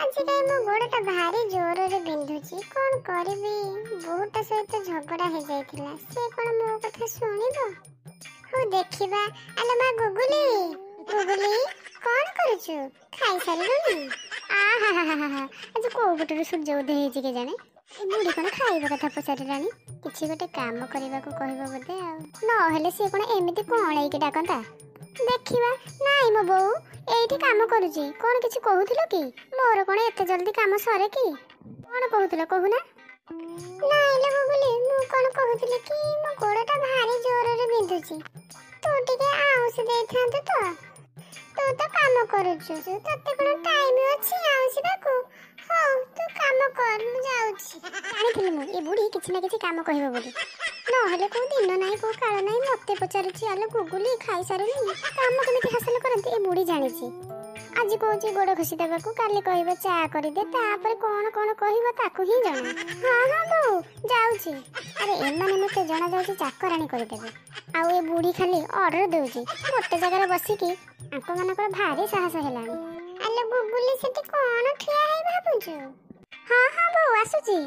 आज कहीं मो गोड़टा भारी जोर रे बिंधुची कोन करबी बहुटा सहित झगड़ा हे जाइथिला से कोन मो कथा सुनिबो हो देखिबा आले मा गुगुली गुगुली कोन करछु खाइ सारिलुनी आ हा आज को बटरे सूर्य उदय हेची के जाने ए बुढ़ी कोन खाइबा कथा पचारिलानी किछि गोटे काम करबा को कहबो बोदे आ न हेले से कोन एमिति कोळै के डाकंता देखिबा नाइ मो बौ एठी काम करूची कोन किछि कहूथिलो कि मोर कोन एते जल्दी काम सरे कि कोन कहूथिलो कहूना नाइले गुगुली मु कोन कहूथिली कि मो गोड़टा भारी जोर रे बिंधुची तू टिके आउस देथांत तो तो काम करूछु तते कोन टाइम अछि आउसिबाकू हो तू काम कर मु जाउछी जानिथिली मु ए बुढ़ी किछि ना किछि काम कहबो बोली न हेले को दिन नाही को काल नाही मते पचारुची आले गुगुली खाइ सारुनी काम केमिति हासिल करंती ए बुढ़ी जानिची आज कोची गोड़ खसी देबाकू काले कहबो चा करि दे तापर कोन कोन कहबो ताकू ही जाना हां हां बो जाउची अरे एमाने मते जणा जाउची चाकराणी करि देबे आ ए बुढ़ी खाली ऑर्डर देउची गोटे जगह रे बसी की आंको मानकर भारी साहस हेलानी आले गुगुली सेति कोन ठिया हे भाबुछु हां हां बो आसुची।